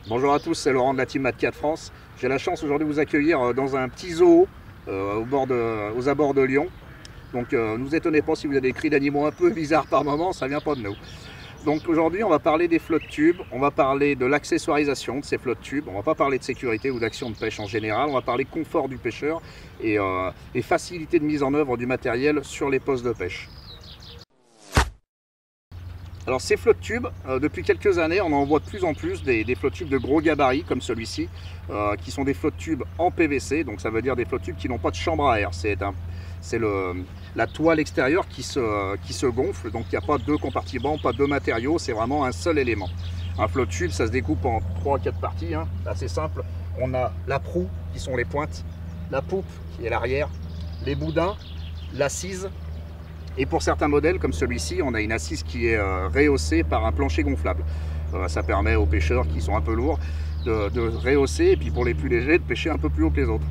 Bonjour à tous, c'est Laurent de la team Mat4 France. J'ai la chance aujourd'hui de vous accueillir dans un petit zoo aux abords de Lyon. Donc ne vous étonnez pas si vous avez des cris d'animaux un peu bizarres par moment, ça vient pas de nous. Donc aujourd'hui on va parler des flottes tubes, on va parler de l'accessoirisation de ces flottes tubes, on va pas parler de sécurité ou d'action de pêche en général, on va parler confort du pêcheur et facilité de mise en œuvre du matériel sur les postes de pêche. Alors ces flottes tubes, depuis quelques années, on en voit de plus en plus des flottes tubes de gros gabarits comme celui-ci, qui sont des flottes tubes en PVC, donc ça veut dire des flottes tubes qui n'ont pas de chambre à air. C'est la toile extérieure qui se gonfle, donc il n'y a pas deux compartiments, pas deux matériaux, c'est vraiment un seul élément. Un flotte tube, ça se découpe en 3-4 parties, hein, assez simple. On a la proue, qui sont les pointes, la poupe, qui est l'arrière, les boudins, l'assise. Et pour certains modèles comme celui-ci, on a une assise qui est rehaussée par un plancher gonflable. Ça permet aux pêcheurs qui sont un peu lourds de rehausser et puis pour les plus légers de pêcher un peu plus haut que les autres.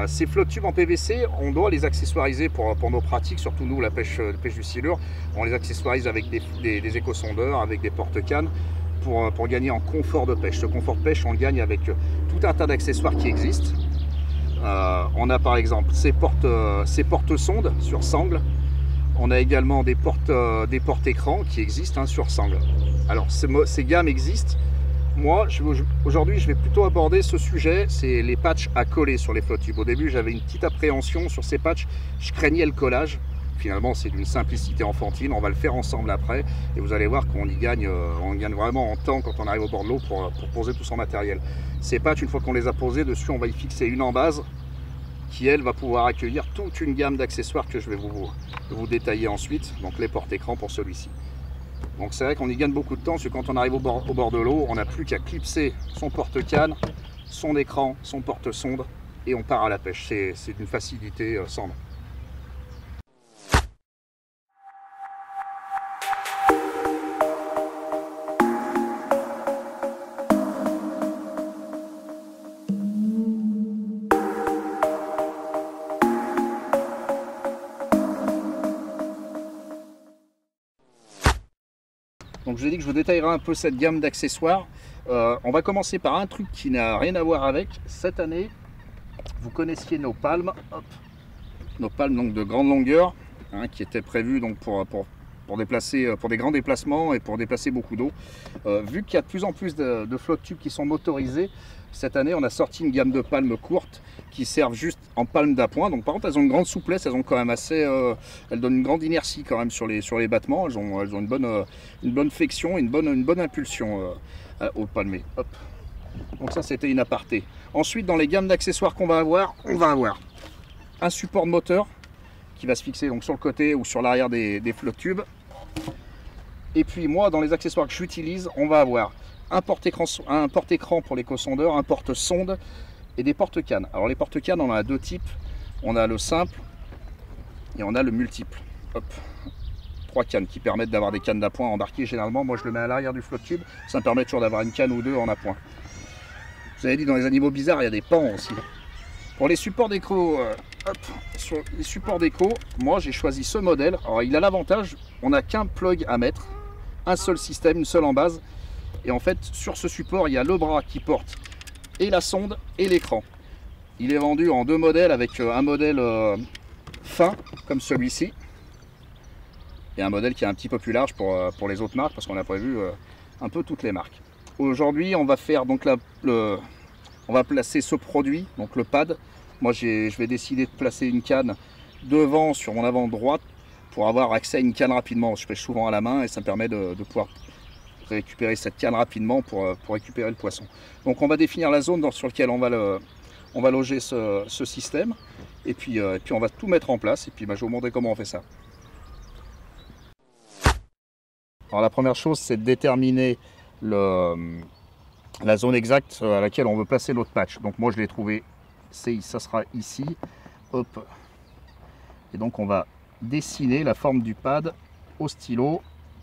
Ces flottes tubes en PVC, on doit les accessoiriser pour nos pratiques, surtout nous la pêche du silure. On les accessoirise avec des éco-sondeurs, avec des porte-cannes pour gagner en confort de pêche. Ce confort de pêche, on le gagne avec tout un tas d'accessoires qui existent. On a par exemple ces porte-sondes sur sangle. On a également des porte-écrans qui existent sur sangle. Alors ces gammes existent. Moi aujourd'hui je vais plutôt aborder ce sujet, c'est les patchs à coller sur les flottes tubes. Au début j'avais une petite appréhension sur ces patchs, je craignais le collage. Finalement c'est d'une simplicité enfantine, on va le faire ensemble après et vous allez voir qu'on gagne vraiment en temps quand on arrive au bord de l'eau pour poser tout son matériel. Ces patchs, une fois qu'on les a posés dessus, on va y fixer une en base qui elle va pouvoir accueillir toute une gamme d'accessoires que je vais vous détailler ensuite, donc les porte-écrans pour celui-ci. Donc c'est vrai qu'on y gagne beaucoup de temps, parce que quand on arrive au bord de l'eau, on n'a plus qu'à clipser son porte-canne, son écran, son porte-sonde et on part à la pêche. C'est d'une facilité sans nom. Donc je vous ai dit que je vous détaillerai un peu cette gamme d'accessoires. On va commencer par un truc qui n'a rien à voir avec. Cette année, vous connaissiez nos palmes, hop, nos palmes donc de grande longueur, hein, qui étaient prévues donc pour des grands déplacements et pour déplacer beaucoup d'eau. Vu qu'il y a de plus en plus de flottes tubes qui sont motorisées, cette année on a sorti une gamme de palmes courtes qui servent juste en palme d'appoint. Donc par contre elles ont une grande souplesse, elles ont quand même elles donnent une grande inertie quand même sur les battements. Elles ont une bonne flexion, une bonne impulsion au palmé. Hop. Donc ça c'était une aparté. Ensuite dans les gammes d'accessoires qu'on va avoir, on va avoir un support de moteur qui va se fixer donc sur le côté ou sur l'arrière des flottes tubes. Et puis moi dans les accessoires que j'utilise, on va avoir un porte-écran pour l'éco-sondeur, un porte-sonde et des porte-cannes. Alors les porte-cannes, on en a deux types. On a le simple et on a le multiple. Hop. 3 cannes qui permettent d'avoir des cannes d'appoint embarquées généralement. Moi je le mets à l'arrière du flotte tube, ça me permet toujours d'avoir une canne ou deux en appoint. Vous avez dit dans les animaux bizarres, il y a des pans aussi. Pour les supports d'écho, sur les supports d'écho, moi j'ai choisi ce modèle. Alors il a l'avantage, on n'a qu'un plug à mettre, un seul système, une seule en base. Et en fait, sur ce support, il y a le bras qui porte et la sonde et l'écran. Il est vendu en deux modèles, avec un modèle fin, comme celui-ci, et un modèle qui est un petit peu plus large pour les autres marques, parce qu'on a prévu un peu toutes les marques. Aujourd'hui, on va faire donc on va placer ce produit, donc le pad. Moi, je vais décider de placer une canne devant, sur mon avant droite, pour avoir accès à une canne rapidement. Je pêche souvent à la main et ça me permet de pouvoir récupérer cette canne rapidement pour récupérer le poisson. Donc on va définir la zone sur laquelle on va loger ce système et puis on va tout mettre en place et puis je vais vous montrer comment on fait ça. Alors la première chose c'est de déterminer la zone exacte à laquelle on veut placer notre patch. Donc moi je l'ai trouvé, ça sera ici, hop, et donc on va dessiner la forme du pad au stylo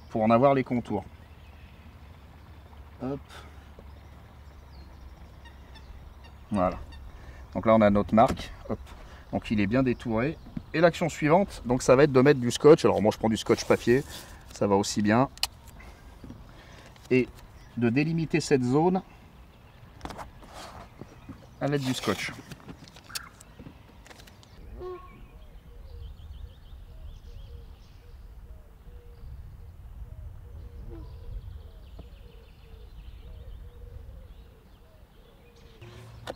pour en avoir les contours. Hop. Voilà. Donc là on a notre marque. Hop. Donc il est bien détouré. Et l'action suivante, donc ça va être de mettre du scotch. Alors moi je prends du scotch papier, ça va aussi bien. Et de délimiter cette zone à l'aide du scotch.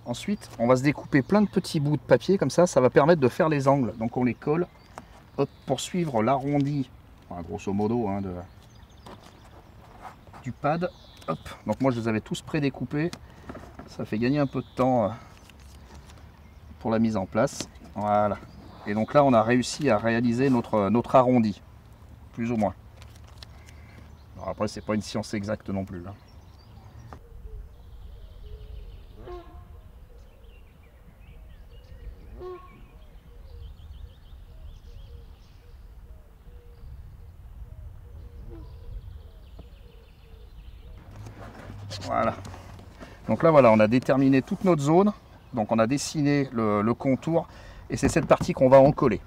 Ensuite, on va se découper plein de petits bouts de papier, comme ça va permettre de faire les angles. Donc on les colle, hop, pour suivre l'arrondi, enfin, grosso modo, hein, du pad. Hop. Donc moi je les avais tous pré-découpés, ça fait gagner un peu de temps pour la mise en place. Voilà. Et donc là on a réussi à réaliser notre arrondi, plus ou moins. Alors après c'est pas une science exacte non plus, hein. Voilà. Donc là voilà, on a déterminé toute notre zone. Donc on a dessiné le contour et c'est cette partie qu'on va encoller.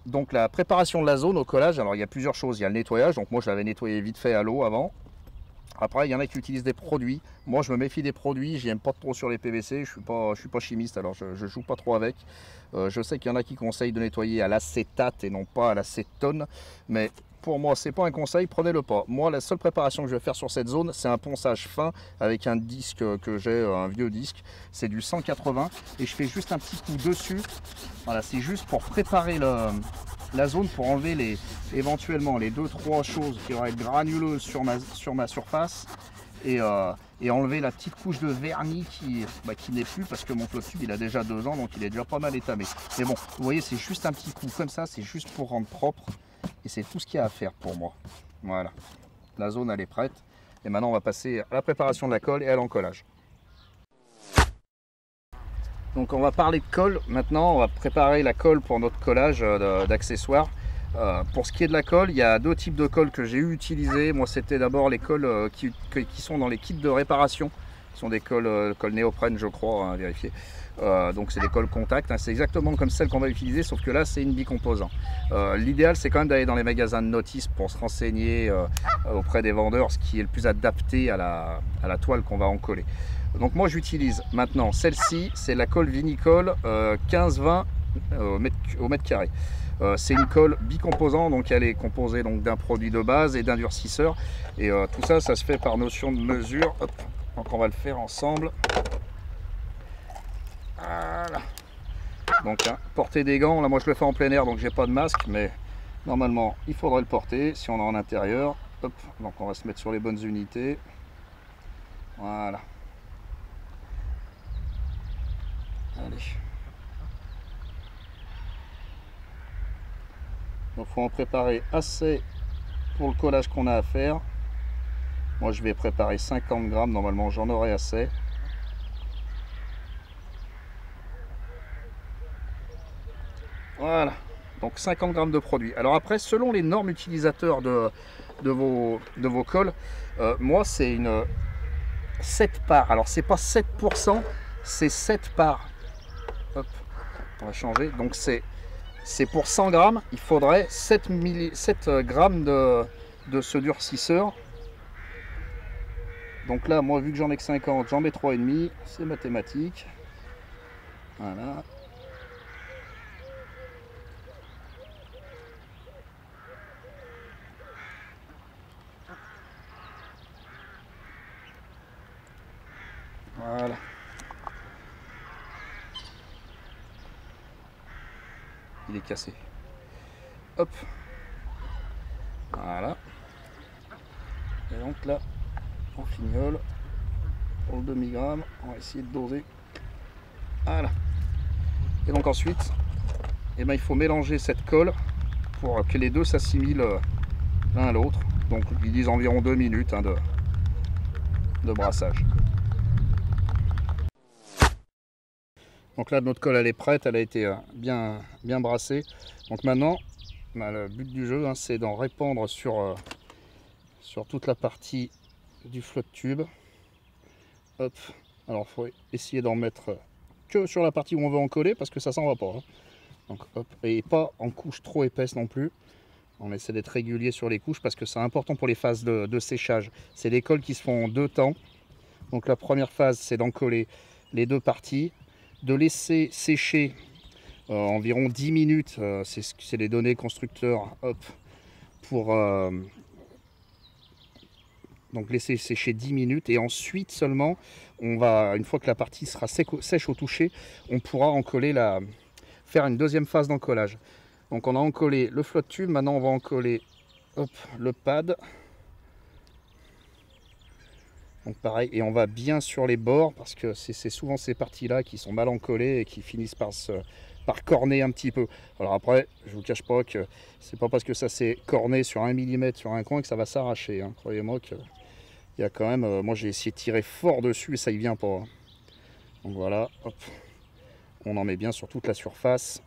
Donc la préparation de la zone au collage, alors il y a plusieurs choses. Il y a le nettoyage, donc moi je l'avais nettoyé vite fait à l'eau avant. Après il y en a qui utilisent des produits. Moi je me méfie des produits, j'aime pas trop sur les PVC, je suis pas chimiste, alors je joue pas trop avec. Je sais qu'il y en a qui conseillent de nettoyer à l'acétate et non pas à l'acétone, mais pour moi c'est pas un conseil, prenez-le pas. Moi la seule préparation que je vais faire sur cette zone, c'est un ponçage fin avec un disque que j'ai, un vieux disque, c'est du 180 et je fais juste un petit coup dessus. Voilà, c'est juste pour préparer la zone, pour enlever éventuellement les 2-3 choses qui auraient être granuleuses sur ma surface et enlever la petite couche de vernis qui n'est plus, parce que mon Flottube il a déjà 2 ans, donc il est déjà pas mal étamé. Mais bon, vous voyez, c'est juste un petit coup comme ça, c'est juste pour rendre propre et c'est tout ce qu'il y a à faire pour moi. Voilà, la zone elle est prête et maintenant on va passer à la préparation de la colle et à l'encollage. Donc on va parler de colle maintenant, on va préparer la colle pour notre collage d'accessoires. Pour ce qui est de la colle, il y a 2 types de colle que j'ai utilisé. Moi c'était d'abord les colles qui sont dans les kits de réparation. Ce sont des colles néoprène je crois, à vérifier. Donc c'est des colles contact, hein. C'est exactement comme celle qu'on va utiliser, sauf que là c'est une bicomposant. L'idéal c'est quand même d'aller dans les magasins de notices pour se renseigner auprès des vendeurs ce qui est le plus adapté à la toile qu'on va encoller. Donc moi j'utilise maintenant celle-ci, c'est la colle Vinicol 15-20 au mètre carré. C'est une colle bicomposant, donc elle est composée d'un produit de base et d'un durcisseur. Et tout ça, ça se fait par notion de mesure. Hop. Donc on va le faire ensemble. Voilà. Donc hein, porter des gants, là moi je le fais en plein air, donc j'ai pas de masque, mais normalement il faudrait le porter si on est en intérieur. Hop. Donc on va se mettre sur les bonnes unités. Voilà. Allez. Donc il faut en préparer assez pour le collage qu'on a à faire. Moi je vais préparer 50 grammes, normalement j'en aurai assez. Voilà, donc 50 grammes de produit. Alors après, selon les normes utilisateurs de vos colles, moi c'est une 7 parts. Alors c'est pas 7%, c'est 7 parts. Hop, on va changer. Donc c'est pour 100 grammes, il faudrait 7 grammes de ce durcisseur. Donc là, moi vu que j'en ai que 50, j'en mets 3,5, c'est mathématique. Voilà. Voilà. Il est cassé. Hop. Voilà. Et donc là, on fignole pour le demi-gramme. On va essayer de doser. Voilà. Et donc ensuite, eh ben, il faut mélanger cette colle pour que les deux s'assimilent l'un à l'autre. Donc ils disent environ 2 minutes hein, de brassage. Donc là notre colle elle est prête, elle a été bien brassée. Donc maintenant le but du jeu hein, c'est d'en répandre sur toute la partie du Flottube. Hop. Alors il faut essayer d'en mettre que sur la partie où on veut en coller parce que ça s'en va pas. Hein. Donc hop, et pas en couche trop épaisse non plus. On essaie d'être régulier sur les couches parce que c'est important pour les phases de séchage. C'est des colles qui se font en 2 temps. Donc la première phase, c'est d'encoller les 2 parties, de laisser sécher environ 10 minutes, c'est les données constructeurs, hop, pour donc laisser sécher 10 minutes et ensuite seulement, on va, une fois que la partie sera sèche au toucher, on pourra encoller faire une deuxième phase d'encollage. Donc on a encollé le flotte tube, maintenant on va encoller hop, le pad. Donc pareil, et on va bien sur les bords parce que c'est souvent ces parties-là qui sont mal encollées et qui finissent par corner un petit peu. Alors après, je vous cache pas que c'est pas parce que ça s'est corné sur 1 mm sur un coin que ça va s'arracher. Hein. Croyez-moi qu'il y a quand même... moi j'ai essayé de tirer fort dessus et ça y vient pas. Hein. Donc voilà, hop, on en met bien sur toute la surface.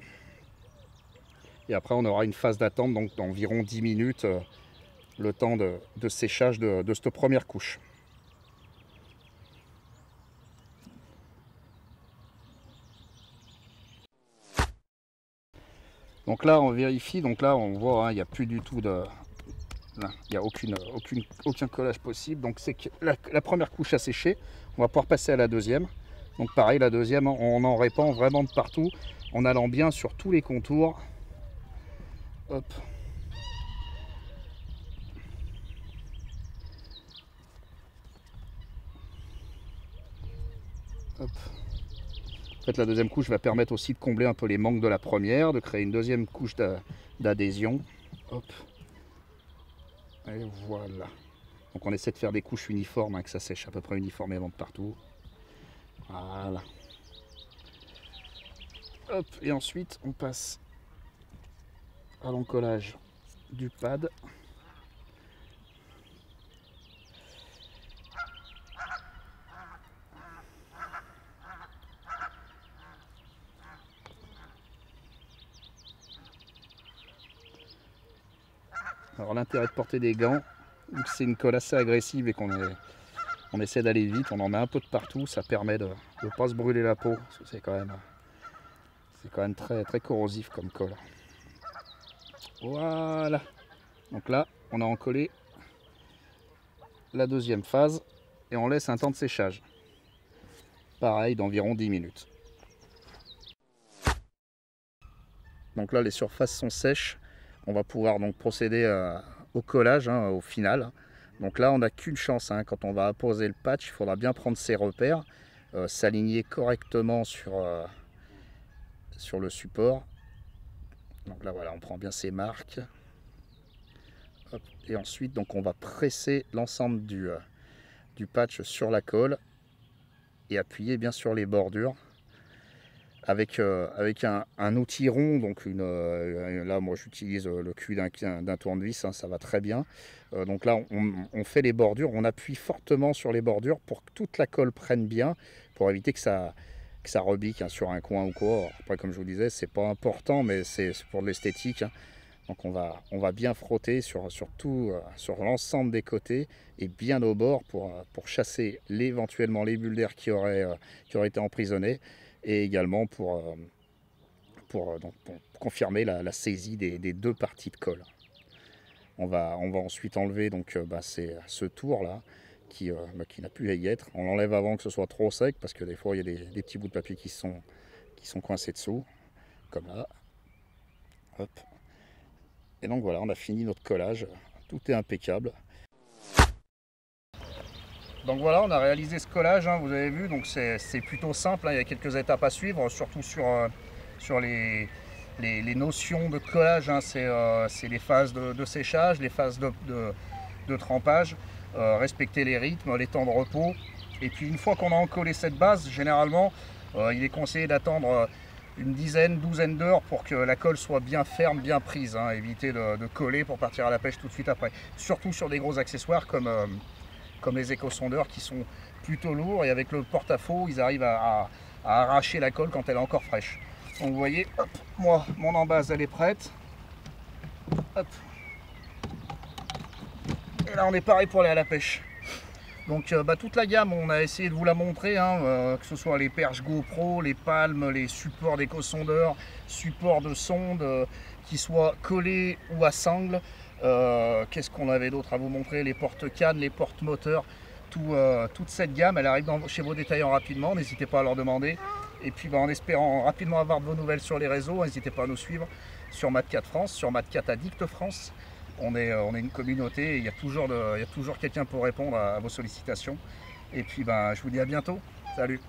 Et après on aura une phase d'attente donc d'environ 10 minutes, le temps de séchage de cette première couche. Donc là on vérifie, donc là on voit, hein, il n'y a plus du tout de... Là, il n'y a aucun collage possible. Donc c'est que la première couche a séché, on va pouvoir passer à la deuxième. Donc pareil, la deuxième, on en répand vraiment de partout, en allant bien sur tous les contours. Hop. Hop. En fait, la deuxième couche va permettre aussi de combler un peu les manques de la première, de créer une deuxième couche d'adhésion. Hop. Et voilà. Donc on essaie de faire des couches uniformes, hein, que ça sèche à peu près uniformément de partout. Voilà. Hop. Et ensuite, on passe à l'encollage du pad. Alors l'intérêt de porter des gants, c'est une colle assez agressive et on essaie d'aller vite, on en met un peu de partout, ça permet de ne pas se brûler la peau, parce que c'est quand même très, très corrosif comme colle. Voilà. Donc là, on a encollé la deuxième phase et on laisse un temps de séchage. Pareil, d'environ 10 minutes. Donc là, les surfaces sont sèches. On va pouvoir donc procéder au collage, hein, au final. Donc là, on n'a qu'une chance. Hein, quand on va apposer le patch, il faudra bien prendre ses repères, s'aligner correctement sur le support. Donc là, voilà, on prend bien ses marques. Hop, et ensuite, donc, on va presser l'ensemble du patch sur la colle et appuyer bien sur les bordures. Avec un outil rond, donc là moi j'utilise le cul d'un tournevis, hein, ça va très bien. Donc là on fait les bordures, on appuie fortement sur les bordures pour que toute la colle prenne bien, pour éviter que ça rebique, hein, sur un coin ou quoi. Alors, après comme je vous disais, c'est pas important, mais c'est pour de l'esthétique. Hein. Donc on va bien frotter sur l'ensemble des côtés et bien au bord pour chasser éventuellement les bulles d'air qui auraient été emprisonnées. Et également pour confirmer la saisie des 2 parties de colle. On va ensuite enlever donc, ce tour là qui n'a plus à y être. On l'enlève avant que ce soit trop sec parce que des fois il y a des petits bouts de papier qui sont coincés dessous, comme là. Hop. Et donc voilà, on a fini notre collage, tout est impeccable. Donc voilà, on a réalisé ce collage, hein, vous avez vu, donc c'est plutôt simple, hein, il y a quelques étapes à suivre, surtout sur les notions de collage, hein, c'est les phases de séchage, les phases de trempage, respecter les rythmes, les temps de repos. Et puis une fois qu'on a encollé cette base, généralement, il est conseillé d'attendre une douzaine d'heures pour que la colle soit bien ferme, bien prise, hein, éviter de coller pour partir à la pêche tout de suite après. Surtout sur des gros accessoires comme les éco-sondeurs qui sont plutôt lourds et avec le porte-à-faux, ils arrivent à arracher la colle quand elle est encore fraîche. Donc vous voyez, hop, moi, mon embase, elle est prête. Hop. Et là, on est pareil pour aller à la pêche. Donc toute la gamme, on a essayé de vous la montrer, hein, que ce soit les perches GoPro, les palmes, les supports d'éco-sondeurs, supports de sonde qu'ils soient collés ou à sangle. Qu'est-ce qu'on avait d'autre à vous montrer? Les porte-cannes, les porte-moteurs, toute cette gamme, elle arrive chez vos détaillants rapidement, n'hésitez pas à leur demander. Et puis en espérant rapidement avoir de vos nouvelles sur les réseaux, n'hésitez pas à nous suivre sur Mat4 France, sur Mat4 Addict France. On est une communauté, et il y a toujours quelqu'un pour répondre à vos sollicitations. Et puis je vous dis à bientôt, salut!